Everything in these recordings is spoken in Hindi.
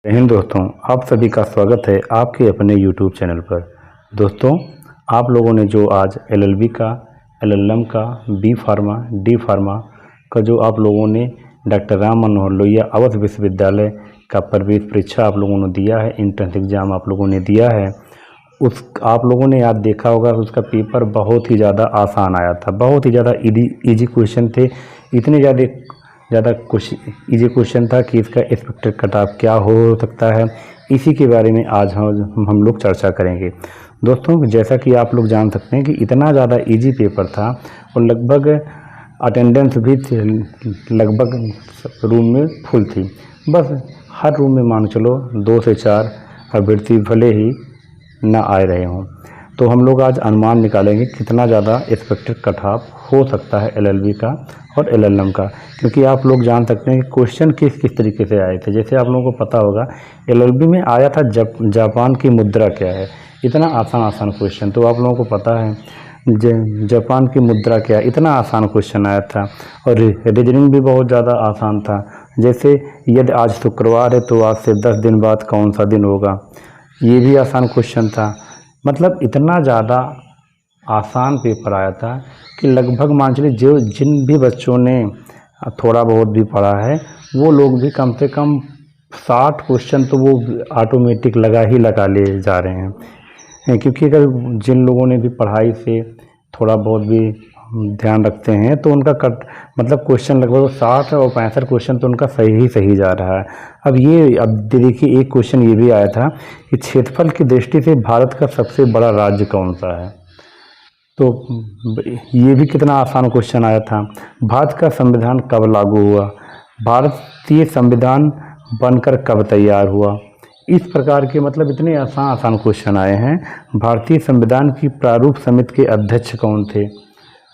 जय हिंद दोस्तों, आप सभी का स्वागत है आपके अपने YouTube चैनल पर। दोस्तों, आप लोगों ने जो आज LLB का, LLM का, बी फार्मा, डी फार्मा का जो आप लोगों ने डॉक्टर राम मनोहर लोहिया अवध विश्वविद्यालय का प्रवेश परीक्षा आप लोगों ने दिया है, एंट्रेंस एग्ज़ाम आप लोगों ने दिया है, उस आप लोगों ने याद देखा होगा उसका पेपर बहुत ही ज़्यादा आसान आया था। बहुत ही ज़्यादा ईजी क्वेश्चन थे। इतने ज़्यादा इजी क्वेश्चन था कि इसका एक्सपेक्टेड कट ऑफ क्या हो सकता है, इसी के बारे में आज हम लोग चर्चा करेंगे। दोस्तों, जैसा कि आप लोग जान सकते हैं कि इतना ज़्यादा इजी पेपर था और लगभग अटेंडेंस भी लगभग रूम में फुल थी। बस हर रूम में मान चलो 2 से 4 अभ्यर्थी भले ही ना आए रहे हों। तो हम लोग आज अनुमान निकालेंगे कितना ज़्यादा एक्सपेक्टेड कट ऑफ हो सकता है LLB का और LLM का, क्योंकि आप लोग जान सकते हैं कि क्वेश्चन किस किस तरीके से आए थे। जैसे आप लोगों को पता होगा LLB में आया था जापान की मुद्रा क्या है, इतना आसान क्वेश्चन। तो आप लोगों को पता है जापान की मुद्रा क्या है, इतना आसान क्वेश्चन आया था। और रीजनिंग भी बहुत ज़्यादा आसान था। जैसे यदि आज शुक्रवार है तो आज से 10 दिन बाद कौन सा दिन होगा, ये भी आसान क्वेश्चन था। मतलब इतना ज़्यादा आसान पेपर आया था कि लगभग मान चलिए जिन भी बच्चों ने थोड़ा बहुत भी पढ़ा है वो लोग भी कम से कम 60 क्वेश्चन तो वो ऑटोमेटिक लगा ले जा रहे हैं। क्योंकि अगर जिन लोगों ने भी पढ़ाई से थोड़ा बहुत भी ध्यान रखते हैं तो उनका मतलब क्वेश्चन लगभग 60 और 65 क्वेश्चन तो उनका सही जा रहा है। अब देखिए एक क्वेश्चन ये भी आया था कि क्षेत्रफल की दृष्टि से भारत का सबसे बड़ा राज्य कौन सा है। तो ये भी कितना आसान क्वेश्चन आया था। भारत का संविधान कब लागू हुआ, भारतीय संविधान बनकर कब तैयार हुआ। इस प्रकार के मतलब इतने आसान क्वेश्चन आए हैं। भारतीय संविधान की प्रारूप समिति के अध्यक्ष कौन थे,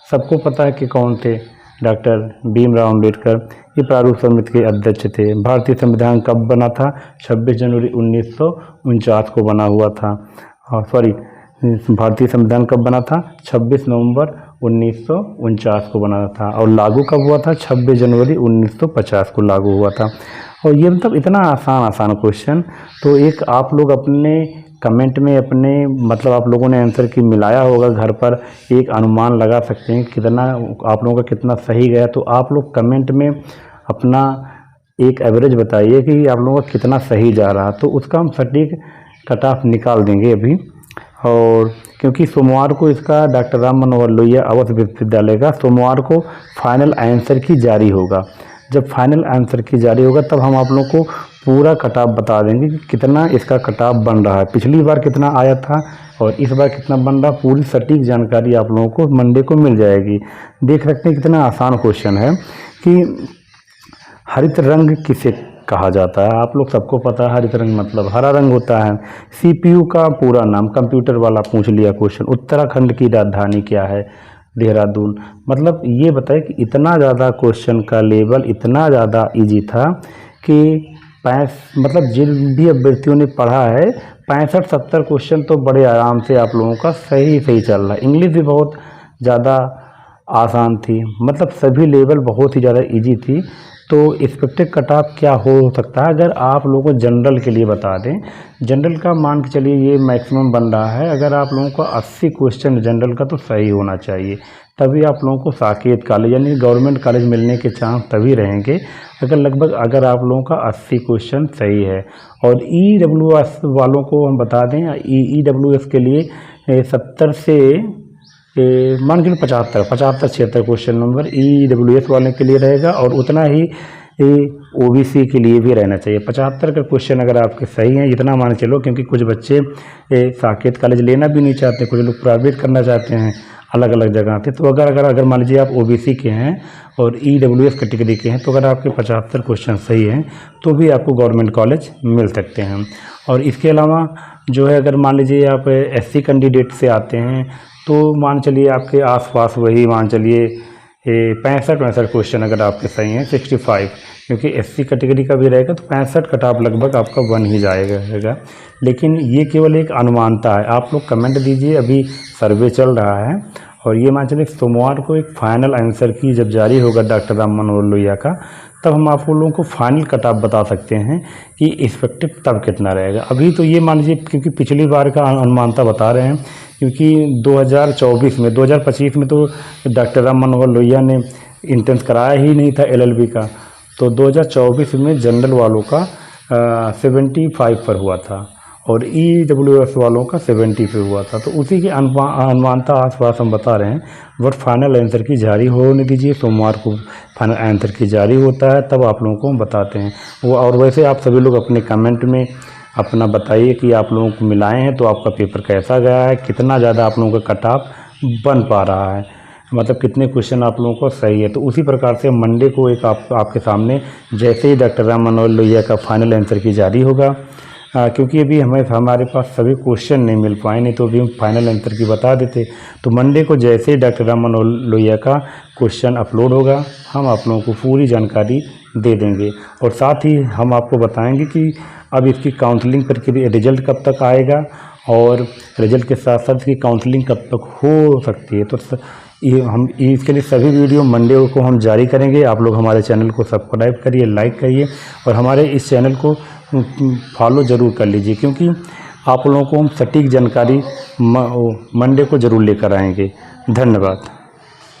सबको पता है कि कौन थे, डॉक्टर भीमराव अम्बेडकर। ये प्रारूप समिति के अध्यक्ष थे। भारतीय संविधान कब बना था, 26 जनवरी 1949 को बना हुआ था। और भारतीय संविधान कब बना था, 26 नवंबर 1949 को बना था। और लागू कब हुआ था, 26 जनवरी 1950 को लागू हुआ था। और ये मतलब इतना आसान क्वेश्चन। तो एक आप लोग अपने कमेंट में अपने मतलब आप लोगों ने आंसर की मिलाया होगा घर पर, एक अनुमान लगा सकते हैं कितना आप लोगों का कितना सही गया। तो आप लोग कमेंट में अपना एक एवरेज बताइए कि आप लोगों का कितना सही जा रहा, तो उसका हम सटीक कट ऑफ निकाल देंगे अभी। और क्योंकि सोमवार को इसका डॉक्टर राम मनोहर लोहिया अवध विश्वविद्यालय का सोमवार को फाइनल आंसर की जारी होगा। जब फाइनल आंसर की जारी होगा तब हम आप लोगों को पूरा कट ऑफ बता देंगे कि कितना इसका कट ऑफ बन रहा है, पिछली बार कितना आया था और इस बार कितना बन रहा। पूरी सटीक जानकारी आप लोगों को मंडे को मिल जाएगी। देख सकते हैं कितना आसान क्वेश्चन है कि हरित रंग किसे कहा जाता है। आप लोग सबको पता है हरित रंग मतलब हरा रंग होता है। CPU का पूरा नाम, कंप्यूटर वाला पूछ लिया क्वेश्चन। उत्तराखंड की राजधानी क्या है, देहरादून। मतलब ये बताए कि इतना ज़्यादा क्वेश्चन का लेवल इतना ज़्यादा इजी था कि मतलब जिन भी अभ्यर्थियों ने पढ़ा है 65-70 क्वेश्चन तो बड़े आराम से आप लोगों का सही चल रहा है। इंग्लिश भी बहुत ज़्यादा आसान थी। मतलब सभी लेवल बहुत ही ज़्यादा इजी थी। तो एक्सपेक्टेड कट ऑफ क्या हो सकता है, अगर आप लोगों को जनरल के लिए बता दें, जनरल का मान के चलिए ये मैक्सिमम बन रहा है। अगर आप लोगों को 80 क्वेश्चन जनरल का तो सही होना चाहिए, तभी आप लोगों को साकेत कॉलेज यानी गवर्नमेंट कॉलेज मिलने के चांस तभी रहेंगे अगर आप लोगों का 80 क्वेश्चन सही है। और EWS वालों को हम बता दें, EWS के लिए 70 से मान के 75-76 क्वेश्चन नंबर EWS वाले के लिए रहेगा। और उतना ही OBC के लिए भी रहना चाहिए। 75 का क्वेश्चन अगर आपके सही हैं, इतना मान चलो, क्योंकि कुछ बच्चे साकेत कॉलेज लेना भी नहीं चाहते, कुछ लोग प्राइवेट करना चाहते हैं अलग अलग जगह पे। तो अगर मान लीजिए आप OBC के हैं और EWS कैटेगरी के हैं, तो अगर आपके 75 क्वेश्चन सही हैं तो भी आपको गवर्नमेंट कॉलेज मिल सकते हैं। और इसके अलावा जो है, अगर मान लीजिए आप SC कैंडिडेट से आते हैं तो मान चलिए आपके आसपास वही मान चलिए 65 क्वेश्चन अगर आपके सही हैं, 65, क्योंकि SC कैटेगरी का भी रहेगा तो 65 कट ऑफ लगभग आपका बन ही जाएगा। लेकिन ये केवल एक अनुमानता है। आप लोग कमेंट दीजिए, अभी सर्वे चल रहा है। और ये मान चलिए सोमवार को एक फाइनल आंसर की जब जारी होगा डॉक्टर राम मनोहर लोहिया का, तब हम आप लोगों को फाइनल कट ऑफ बता सकते हैं कि इफेक्टिव तब कितना रहेगा। अभी तो ये मान लीजिए, क्योंकि पिछली बार का अनुमानता बता रहे हैं, क्योंकि 2024 में 2025 में तो डॉक्टर राम मनोहर लोहिया ने इंट्रेंस कराया ही नहीं था LLB का, तो 2024 में जनरल वालों का 75 पर हुआ था और EWS वालों का 70 पे हुआ था। तो उसी की अनुमानता आसपास हम बता रहे हैं। बट फाइनल आंसर की जारी होने दीजिए, सोमवार को फाइनल आंसर की जारी होता है, तब आप लोगों को हम बताते हैं वो। और वैसे आप सभी लोग अपने कमेंट में अपना बताइए कि आप लोगों को मिलाए हैं तो आपका पेपर कैसा गया है, कितना ज़्यादा आप लोगों का कट ऑफ बन पा रहा है, मतलब कितने क्वेश्चन आप लोगों को सही है। तो उसी प्रकार से मंडे को एक आपके सामने जैसे ही डॉक्टर राम मनोहर लोहिया का फाइनल आंसर की जारी होगा, क्योंकि अभी हमारे पास सभी क्वेश्चन नहीं मिल पाए, नहीं तो अभी हम फाइनल आंसर की बता देते। तो मंडे को जैसे ही डॉक्टर राम मनोहर लोहिया का क्वेश्चन अपलोड होगा, हम आप लोगों को पूरी जानकारी दे देंगे और साथ ही हम आपको बताएंगे कि अब इसकी काउंसलिंग प्रक्रिया रिजल्ट कब तक आएगा और रिजल्ट के साथ साथ इसकी काउंसलिंग कब तक हो सकती है। तो ये हम इसके लिए सभी वीडियो मंडे को हम जारी करेंगे। आप लोग हमारे चैनल को सब्सक्राइब करिए, लाइक करिए और हमारे इस चैनल को फॉलो ज़रूर कर लीजिए, क्योंकि आप लोगों को हम सटीक जानकारी मंडे को ज़रूर लेकर आएंगे। धन्यवाद।